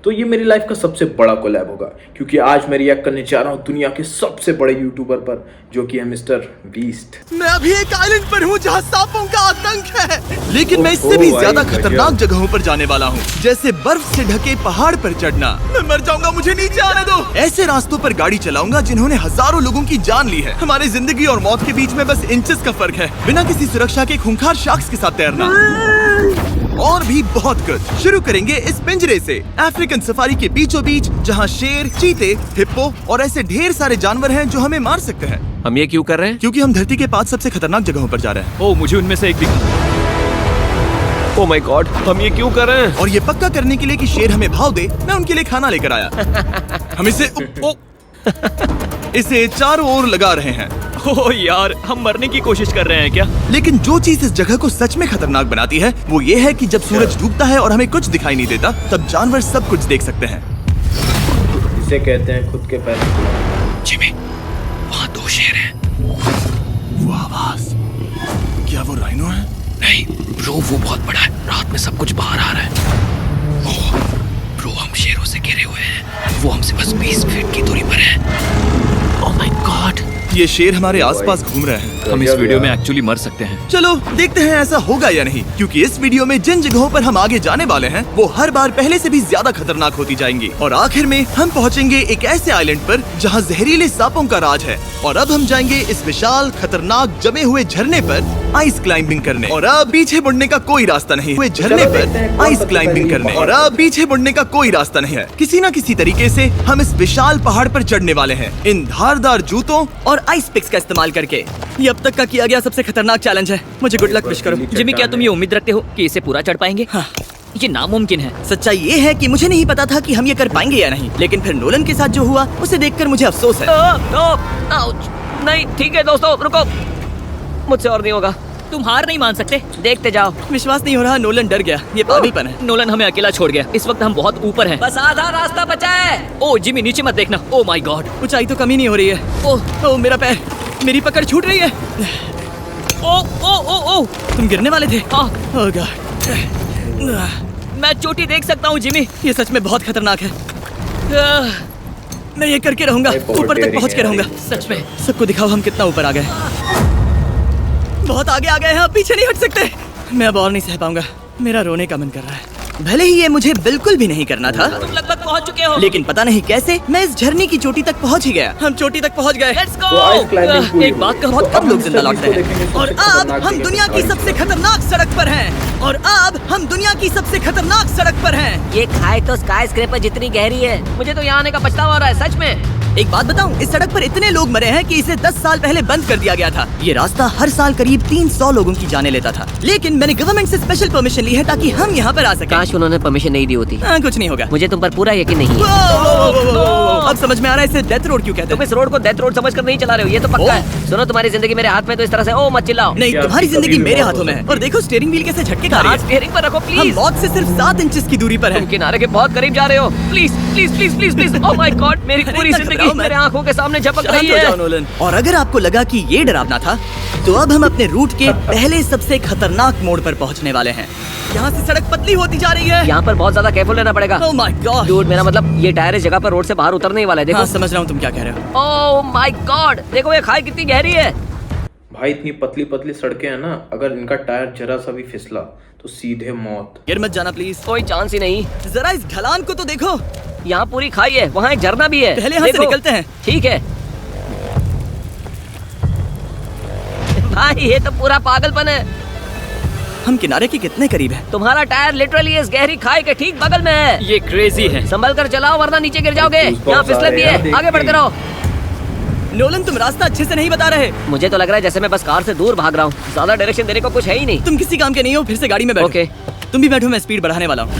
तो ये मेरी लाइफ का सबसे बड़ा कोलैब होगा, क्योंकि आज मैं रिएक्ट करने जा रहा हूँ दुनिया के सबसे बड़े यूट्यूबर पर, जो कि है मिस्टर बीस्ट। मैं अभी एक आइलैंड पर हूँ जहाँ सांपों का आतंक है, लेकिन मैं इससे भी ज्यादा खतरनाक जगहों पर जाने वाला हूँ, जैसे बर्फ से ढके पहाड़ पर चढ़ना। मैं मर जाऊंगा, मुझे नीचे आने दो। ऐसे रास्तों पर गाड़ी चलाऊंगा जिन्होंने हजारों लोगों की जान ली है। हमारी जिंदगी और मौत के बीच में बस इंचेस का फर्क है। बिना किसी सुरक्षा के खूंखार शार्क्स के साथ तैरना और भी बहुत कुछ। शुरू करेंगे इस पिंजरे से, अफ्रीकन सफारी के बीचों बीच, जहाँ शेर, चीते, हिप्पो और ऐसे ढेर सारे जानवर हैं जो हमें मार सकते हैं। हम ये क्यों कर रहे हैं? क्योंकि हम धरती के 5 सबसे खतरनाक जगहों पर जा रहे हैं। ओह, मुझे उनमें से एक दिखा। ओह माय गॉड, हम ये क्यों कर रहे हैं? और ये पक्का करने के लिए कि शेर हमें भाव दे, मैं उनके लिए खाना लेकर आया। हम इसे चारों ओर लगा रहे हैं। ओह यार, हम मरने की कोशिश कर रहे हैं क्या? लेकिन जो चीज इस जगह को सच में खतरनाक बनाती है वो ये है कि जब सूरज डूबता है और हमें कुछ दिखाई नहीं देता, तब जानवर सब कुछ देख सकते हैं। इसे कहते हैं खुद के पैर। जिमी, वहाँ 2 शेर हैं। वो आवाज, क्या वो राइनो है? नहीं ब्रो, वो बहुत बड़ा है। रात में सब कुछ बाहर आ रहा है। ओह ब्रो, हम शेरों से घिरे हुए हैं। वो हमसे बस 20 फीट की दूरी पर है। ओह माय गॉड, ये शेर हमारे आसपास घूम रहे हैं। हम इस वीडियो में एक्चुअली मर सकते हैं। चलो देखते हैं ऐसा होगा या नहीं, क्योंकि इस वीडियो में जिन जगहों पर हम आगे जाने वाले हैं वो हर बार पहले से भी ज्यादा खतरनाक होती जाएंगी। और आखिर में हम पहुंचेंगे एक ऐसे आइलैंड पर जहां जहरीले सांपों का राज है। और अब हम जाएंगे इस विशाल खतरनाक जमे हुए झरने पर आइस क्लाइंबिंग करने। और अब पीछे मुड़ने का कोई रास्ता नहीं है। झरने पर आइस क्लाइंबिंग करने। और अब पीछे मुड़ने का कोई रास्ता नहीं है। किसी न किसी तरीके से हम इस विशाल पहाड़ पर चढ़ने वाले हैं, इन धारदार जूतों और आइस पिक्स का इस्तेमाल करके। ये अब तक का किया गया सबसे खतरनाक चैलेंज है। मुझे गुड लक विश करो। जिमी, क्या तुम ये उम्मीद रखते हो कि इसे पूरा चढ़ पाएंगे? हाँ। ये नामुमकिन है। सच्चाई ये है कि मुझे नहीं पता था कि हम ये कर पाएंगे या नहीं, लेकिन फिर नोलन के साथ जो हुआ उसे देखकर मुझे अफसोस है। नहीं ठीक है दोस्तों, रुको, मुझसे और नहीं होगा। तुम हार नहीं मान सकते, देखते जाओ। विश्वास नहीं हो रहा, नोलन डर गया। ये पागलपन है। नोलन हमें अकेला छोड़ गया। इस वक्त हम बहुत ऊपर हैं। बस आधा रास्ता बचा है। ओह जिमी, नीचे मत देखना। ओह माय गॉड, ऊंचाई तो कमी नहीं हो रही है। ओह मेरा पैर, मेरी पकड़ छूट रही है। ओह तुम गिरने वाले थे। ओह गॉड, मैं चोटी देख सकता हूँ जिमी। ये सच में बहुत खतरनाक है। मैं ये करके रहूंगा, ऊपर तक पहुंच के रहूंगा। सच में। सबको दिखाओ हम कितना ऊपर आ गए। बहुत आगे आ गए हैं, अब पीछे नहीं हट सकते। मैं अब और नहीं सह पाऊंगा, मेरा रोने का मन कर रहा है। भले ही ये मुझे बिल्कुल भी नहीं करना था, तुम लगभग पहुंच चुके हो, लेकिन पता नहीं कैसे मैं इस झरने की चोटी तक पहुंच ही गया। हम चोटी तक पहुंच गए। लेट्स वो आइस क्लाइंबिंग गो। पूरी एक बात कहो, बहुत कम लोग जिंदा लौटते हैं। देखेंगे और सबसे अब खतरनाक हम चीज़ दुनिया की है। सबसे खतरनाक सड़क पर हैं। और अब हम दुनिया की सबसे खतरनाक सड़क पर हैं। ये खाई तो स्काई स्क्रैपर जितनी गहरी है। मुझे तो यहाँ आने का पछतावा हो रहा है, सच में। एक बात बताऊं, इस सड़क पर इतने लोग मरे हैं कि इसे 10 साल पहले बंद कर दिया गया था। ये रास्ता हर साल करीब 300 लोगों की जाने लेता था, लेकिन मैंने गवर्नमेंट से स्पेशल परमिशन ली है ताकि हम यहाँ पर आ सकें। काश उन्होंने परमिशन नहीं दी होती। हाँ, कुछ नहीं होगा। मुझे तुम पर पूरा यकीन नहीं है। अब समझ में आ रहा है इसे डेथ रोड क्यों कहते तुम हैं। इस रोड को डेथ रोड समझकर नहीं चला रहे हो, ये तो पक्का है। सुनो, तुम्हारी जिंदगी मेरे हाथ में, तो इस तरह से ओ मत चिल्लाओ। नहीं, क्या तुम्हारी कभी जिंदगी भी मेरे मौत हाथों में है। और देखो स्टीयरिंग व्हील कैसे झटके खा रही हाथ है। स्टीयरिंग पर रखो हम प्लीज। मौत से सिर्फ 7 इंचेस की दूरी पर तुम हैं। किनारे के बहुत करीब जा रहे हो। Please please please please please. Oh my God, मेरी पूरी इतना जिंदगी घबराओ मत। मेरे आंखों के सामने झपक शांत रही हो है। जाओ नोलन। और अगर आपको लगा कि ये डरावना था, तो अब हम अपने रूट के पहले सबसे खतरनाक मोड़ पर पहुंचने वाले हैं। यहाँ से सड़क पतली होती जा रही है। यहाँ पर बहुत ज्यादा केयरफुल रहना पड़ेगा। Oh my God. डूड, मेरा मतलब ये टायर इस जगह पर रोड से बाहर उतरने ही वाला है। देखो। हाँ, समझ रहा हूँ तुम क्या कह रहे हो। ओह माय गॉड, देखो ये खाई कितनी गहरी है। भाई इतनी पतली पतली सड़कें हैं ना, अगर इनका टायर जरा सा भी फिसला तो सीधे मौत। गिर मत जाना प्लीज। कोई चांस ही नहीं। जरा इस ढलान को तो देखो। यहाँ पूरी खाई है, वहाँ एक झरना भी है। पहले यहाँ से देखो। निकलते हैं। ठीक है भाई, ये तो पूरा पागलपन है। हम किनारे के कितने करीब हैं? तुम्हारा टायर लिटरली इस गहरी खाई के ठीक बगल में है। ये क्रेजी है। संभल कर चलाओ वरना नीचे गिर जाओगे। Goosebumps यहाँ फिसलन भी आ रहे हैं है, यार, आगे बढ़ते रहो। नोलन, तुम रास्ता अच्छे से नहीं बता रहे। मुझे तो लग रहा है जैसे मैं बस कार से दूर भाग रहा हूँ। ज्यादा डायरेक्शन देने को कुछ है ही नहीं। तुम किसी काम के नहीं हो, फिर से गाड़ी में बैठो। ओके। तुम भी बैठो, मैं स्पीड बढ़ाने वाला हूँ।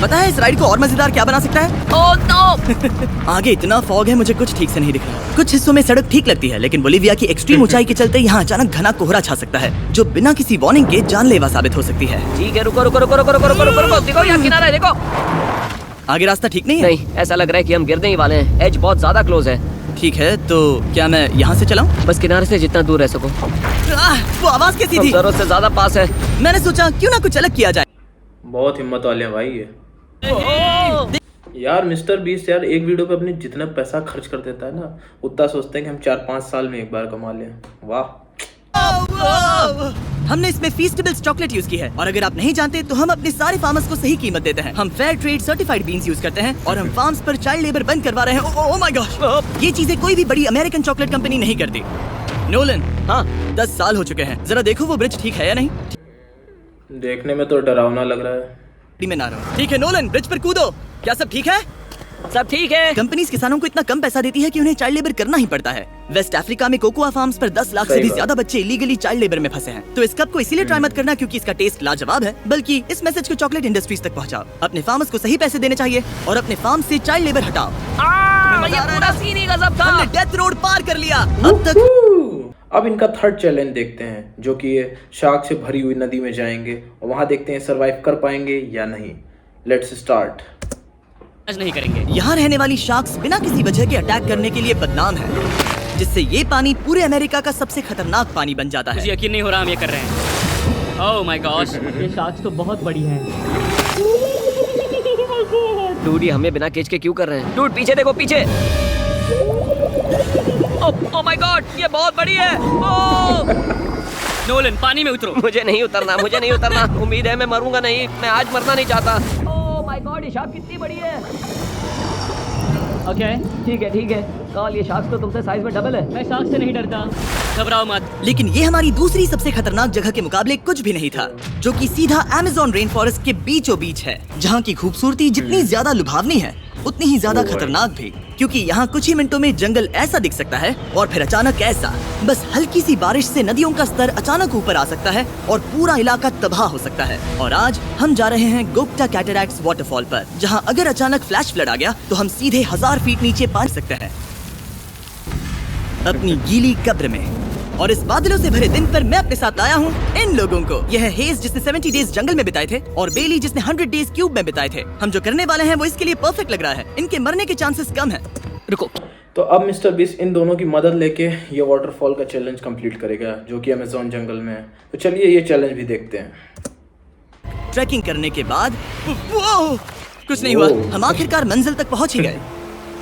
पता है इस राइड को और मजेदार क्या बना सकता है? Oh no. आगे इतना फॉग है, मुझे कुछ ठीक से नहीं दिख रहा। कुछ हिस्सों में सड़क ठीक लगती है, लेकिन बोलीविया की एक्सट्रीम ऊंचाई के चलते यहाँ अचानक घना कोहरा छा सकता है, जो बिना किसी वार्निंग के जानलेवा साबित हो सकती है। ठीक है, रुको रुको रुको रुको रुको रुको रुको रुको। देखो यहाँ किनारा है, देखो। आगे रास्ता ठीक नहीं है? नहीं, ऐसा लग रहा है कि हम गिरने ही वाले हैं। एज बहुत ज्यादा क्लोज है। ठीक है, तो क्या मैं यहाँ से चलाऊं? बस किनारे से जितना दूर रह सको। वो आवाज कैसी हम थी? जरूरत से ज्यादा पास है। मैंने सोचा क्यों ना कुछ अलग किया जाए। बहुत हिम्मत वाले हैं भाई ये। यार मिस्टर बीस्ट यार एक वीडियो पे अपने जितना पैसा खर्च कर देता है ना, उतना सोचते हैं कि हम 4-5 साल में एक बार कमा लें। वाह। हमने इसमें फीस्टेबल्स चॉकलेट यूज की है, और अगर आप नहीं जानते तो हम अपने सारे फार्मर्स को सही कीमत देते हैं। हम fair trade certified beans use करते हैं, और हम फार्म्स पर चाइल्ड लेबर बंद करवा रहे हैं। ओह माय गॉश, ये चीजें कोई भी बड़ी अमेरिकन चॉकलेट कंपनी नहीं करती। नोलन, हाँ 10 साल हो चुके हैं, जरा देखो वो ब्रिज ठीक है या नहीं। देखने में तो डरावना लग रहा है। मैं ना रहा। ठीक है नोलन, ब्रिज पर कूदो। क्या सब ठीक है? सब ठीक है। कंपनीज किसानों को इतना कम पैसा देती है कि उन्हें चाइल्ड लेबर करना ही पड़ता है। वेस्ट अफ्रीका में कोकोआ फार्म्स पर 10 लाख से भी ज्यादा बच्चे इलीगली चाइल्ड लेबर में फंसे हैं। तो इस कप को इसीलिए ट्राई मत करना क्योंकि इसका टेस्ट लाजवाब है, बल्कि इस मैसेज को चॉकलेट इंडस्ट्रीज तक पहुंचाओ। अपने फार्मर्स को सही पैसे देने चाहिए और अपने फार्म से चाइल्ड लेबर हटाओ। ये पूरा सीन ही गजब था। हमने डेथ रोड पार कर लिया। अब तक अब इनका थर्ड चैलेंज देखते हैं, जो कि ये शार्क से भरी हुई नदी में जाएंगे और वहां देखते हैं सरवाइव कर पाएंगे या नहीं। Let's start. आज नहीं करेंगे। यहाँ रहने वाली शार्क्स बिना किसी वजह के अटैक करने के लिए बदनाम है, जिससे ये पानी पूरे अमेरिका का सबसे खतरनाक पानी बन जाता है। मुझे यकीन नहीं हो रहा हम ये कर रहे हैं। ओह माय गॉश, ये शार्क्स तो बहुत बड़ी है। डूड, ये हमें बिना केज के क्यों कर रहे हैं? डूड पीछे देखो, पीछे। ओह माय गॉड, ये बहुत बड़ी है। ओह नोलन, पानी में उतरो। मुझे नहीं उतरना, मुझे नहीं उतरना। उम्मीद है मैं मरूंगा नहीं। मैं आज मरना नहीं चाहता। ओह माय गॉड, ये शार्क कितनी बड़ी है। ओके ठीक है ठीक है। कॉल, ये शार्क तो तुमसे साइज में डबल है। मैं शार्क से नहीं डरता, घबराओ मत। लेकिन ये हमारी दूसरी सबसे खतरनाक जगह के मुकाबले कुछ भी नहीं था, जो कि सीधा अमेज़न रेन फॉरेस्ट के बीचों बीच है, जहाँ की खूबसूरती जितनी ज्यादा लुभावनी है उतनी ही ज्यादा खतरनाक भी, क्योंकि यहाँ कुछ ही मिनटों में जंगल ऐसा दिख सकता है और फिर अचानक ऐसा। बस हल्की सी बारिश से नदियों का स्तर अचानक ऊपर आ सकता है और पूरा इलाका तबाह हो सकता है। और आज हम जा रहे हैं गोप्टा कैटरैक्ट्स वाटरफॉल पर, जहाँ अगर अचानक फ्लैश फ्लड आ गया तो हम सीधे 1000 फीट नीचे पहुंच सकते हैं, अपनी गीली कब्र में। और इस बादलों से भरे दिन पर मैं अपने साथ लाया हूँ इन लोगों को। यह है हेज, जिसने 70 डेज जंगल में बिताए थे, और बेली, जिसने 100 डेज क्यूब में बिताए थे। हम जो करने वाले हैं वो इसके लिए परफेक्ट लग रहा है। इनके मरने के चांसेस कम हैं। रुको, तो अब मिस्टर बीस्ट इन दोनों की मदद लेके ये वाटरफॉल का चैलेंज कंप्लीट करेगा, जो कि अमेज़न जंगल में है। तो चलिए ये चैलेंज भी देखते हैं। ट्रैकिंग करने के बाद वो कुछ नहीं हुआ, हम आखिरकार मंजिल तक पहुंच ही गए।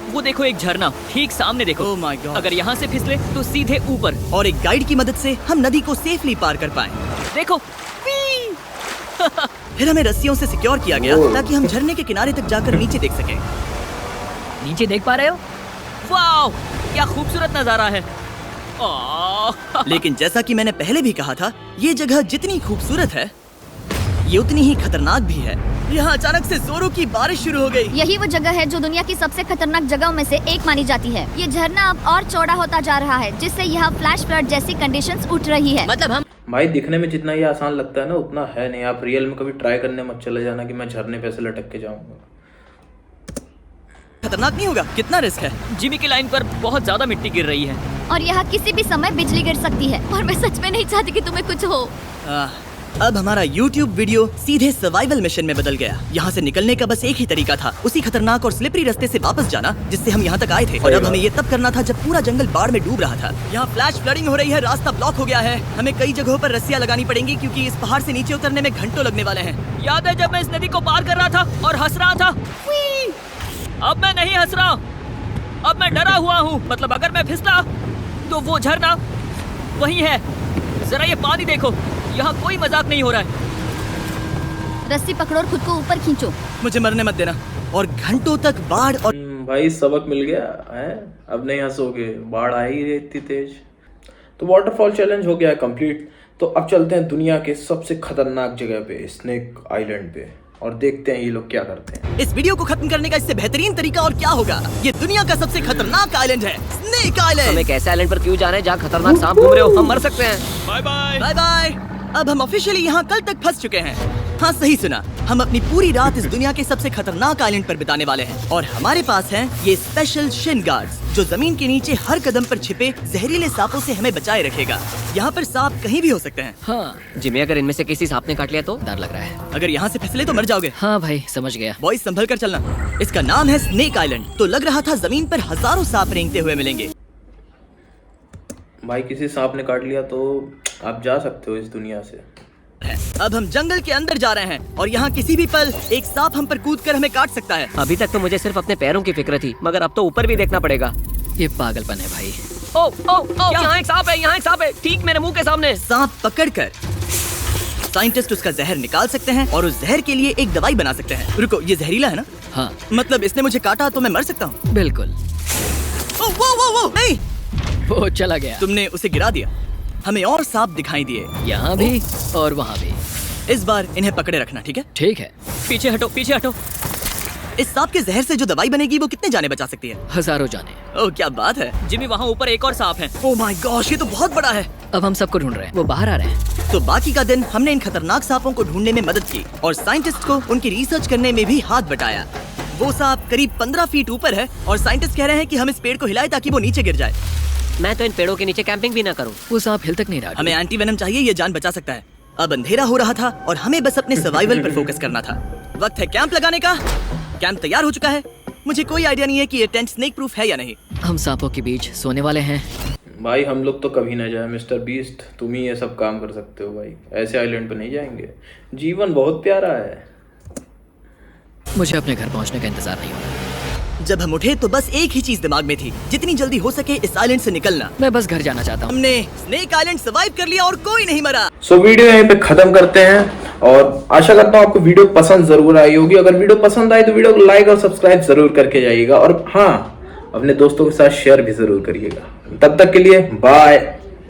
वो देखो एक झरना ठीक सामने देखो। Oh my God. अगर यहाँ से फिसले तो सीधे ऊपर। और एक गाइड की मदद से हम नदी को सेफली पार कर पाए। देखो। फिर हमें रस्सियों से सिक्योर किया गया ताकि हम झरने के किनारे तक जाकर नीचे देख सकें। नीचे देख पा रहे हो? वाओ, क्या खूबसूरत नजारा है। लेकिन जैसा कि मैंने पहले भी कहा था, ये जगह जितनी खूबसूरत है ये उतनी ही खतरनाक भी है। यहाँ अचानक से जोरों की बारिश शुरू हो गई। यही वो जगह है जो दुनिया की सबसे खतरनाक जगहों में से एक मानी जाती है। ये झरना अब और चौड़ा होता जा रहा है, जिससे यहाँ फ्लैश फ्लड जैसी कंडीशंस उठ रही है। मतलब हम भाई दिखने में जितना ये आसान लगता है ना, उतना है नहीं। आप रियल में कभी ट्राई करने मत चले जाना कि मैं झरने पे से लटक के जाऊंगा। खतरनाक नहीं होगा? कितना रिस्क है। जिमी की लाइन पर बहुत ज्यादा मिट्टी गिर रही है, और यहाँ किसी भी समय बिजली गिर सकती है, और मैं सच में नहीं चाहती कि तुम्हें कुछ हो। अब हमारा YouTube वीडियो सीधे सर्वाइवल मिशन में बदल गया। यहाँ से निकलने का बस एक ही तरीका था, उसी खतरनाक और स्लिपरी रास्ते से वापस जाना जिससे हम यहाँ तक आए थे। और अब हमें ये तब करना था जब पूरा जंगल बाढ़ में डूब रहा था। यहाँ फ्लैश फ्लडिंग हो रही है, रास्ता ब्लॉक हो गया है। हमें कई जगहों पर रस्सियाँ लगानी पड़ेंगी क्योंकि इस पहाड़ से नीचे उतरने में घंटों लगने वाले हैं। याद है जब मैं इस नदी को पार कर रहा था और हंस रहा था? अब मैं नहीं हंस रहा, अब मैं डरा हुआ हूँ। मतलब अगर मैं फिसला तो वो झरना वही है। जरा ये पानी देखो, यहाँ कोई मजाक नहीं हो रहा है। रस्सी पकड़ो और खुद को ऊपर खींचो। मुझे मरने मत देना। और घंटों तक बाढ़ और भाई सबक मिल गया है, अब नहीं हंसोगे, बाढ़ आई रही इतनी तेज। तो वाटरफॉल चैलेंज हो गया है कंप्लीट। तो अब चलते हैं दुनिया के सबसे खतरनाक जगह पे, स्नेक आइलैंड पे, और देखते हैं ये लोग क्या करते हैं। इस वीडियो को खत्म करने का इससे बेहतरीन तरीका और क्या होगा। ये दुनिया का सबसे खतरनाक आइलैंड है, स्नेक आइलैंड। हम एक ऐसे आइलैंड पर क्यों जा रहे हैं जहाँ खतरनाक सांप घूम रहे हो? हम मर सकते हैं। Bye bye bye bye. अब हम ऑफिशियली यहाँ कल तक फंस चुके हैं। हाँ सही सुना, हम अपनी पूरी रात इस दुनिया के सबसे खतरनाक आइलैंड पर बिताने वाले हैं। और हमारे पास हैं ये स्पेशल शिन गार्ड्स, जो जमीन के नीचे हर कदम पर छिपे जहरीले सांपों से हमें बचाए रखेगा। यहाँ पर सांप कहीं भी हो सकते हैं। हाँ जिमी, अगर इनमें से किसी सांप ने काट लिया तो डर लग रहा है। अगर यहाँ से फिसले तो मर जाओगे। हाँ भाई समझ गया। बॉयज संभल कर चलना। इसका नाम है स्नेक आइलैंड। तो लग रहा था जमीन पर हजारों सांप रेंगते हुए मिलेंगे। भाई किसी सांप ने काट लिया तो आप जा सकते हो इस दुनिया से। है। अब हम जंगल के अंदर जा रहे हैं और यहाँ किसी भी पल एक सांप हम पर कूद कर हमें काट सकता है। अभी तक तो मुझे सिर्फ अपने पैरों की फिक्र थी, मगर अब तो ऊपर भी देखना पड़ेगा। ये पागलपन है भाई। ओ ओ ओ, यहाँ एक सांप है, यहाँ एक सांप है, ठीक मेरे मुंह के सामने। सांप पकड़कर साइंटिस्ट उसका जहर निकाल सकते हैं और उस जहर के लिए एक दवाई बना सकते हैं। रुको, ये जहरीला है ना? हाँ मतलब इसने मुझे काटा तो मैं मर सकता हूँ? बिल्कुल। ओ, वो, नहीं, वो चला गया। तुमने उसे गिरा दिया। हमें और सांप दिखाई दिए, यहाँ भी और वहाँ भी। इस बार इन्हें पकड़े रखना, ठीक है? ठीक है। पीछे हटो, पीछे हटो। इस सांप के जहर से जो दवाई बनेगी वो कितने जाने बचा सकती है? हजारों जाने। ओह, क्या बात है। जिमी, वहाँ ऊपर एक और सांप है। ओह माय गॉश, ये तो बहुत बड़ा है। अब हम सबको ढूंढ रहे हैं, वो बाहर आ रहे हैं। तो बाकी का दिन हमने इन खतरनाक सांपों को ढूंढने में मदद की और साइंटिस्ट को उनकी रिसर्च करने में भी हाथ बटाया। वो सांप करीब 15 फीट ऊपर है और साइंटिस्ट कह रहे हैं कि हम इस पेड़ को हिलाएं ताकि वो नीचे गिर जाए। मैं तो इन पेड़ों के नीचे कैंपिंग भी ना करूँ। वो सांप हिल तक नहीं रहा। हमें एंटी वेनम चाहिए, ये जान बचा सकता है। अब अंधेरा हो रहा था और हमें बस अपने सर्वाइवल पर फोकस करना था। वक्त है कैंप लगाने का। कैंप तैयार हो चुका है। मुझे कोई आइडिया नहीं है कि ये टेंट स्नेक प्रूफ है या नहीं। हम सांपों के बीच सोने वाले हैं। भाई हम लोग तो कभी ना जाए मिस्टर बीस्ट, तुम ही ये सब काम कर सकते हो भाई। ऐसे आइलैंड पे नहीं जाएंगे। जीवन बहुत प्यारा है। मुझे अपने घर पहुंचने का इंतजार नहीं हो रहा। जब हम उठे तो बस एक ही चीज दिमाग में थी, जितनी जल्दी हो सके इस आइलैंड से निकलना। मैं बस घर जाना चाहता हूँ। हमने स्नेक आइलैंड सर्वाइव कर लिया और कोई नहीं मरा। सो वीडियो यहीं पे खत्म करते हैं और आशा करता हूँ आपको वीडियो पसंद जरूर आई होगी। अगर वीडियो पसंद आई तो वीडियो को लाइक और सब्सक्राइब जरूर करके जाइएगा और हाँ, अपने दोस्तों के साथ शेयर भी जरूर करिएगा। तब तक के लिए बाय।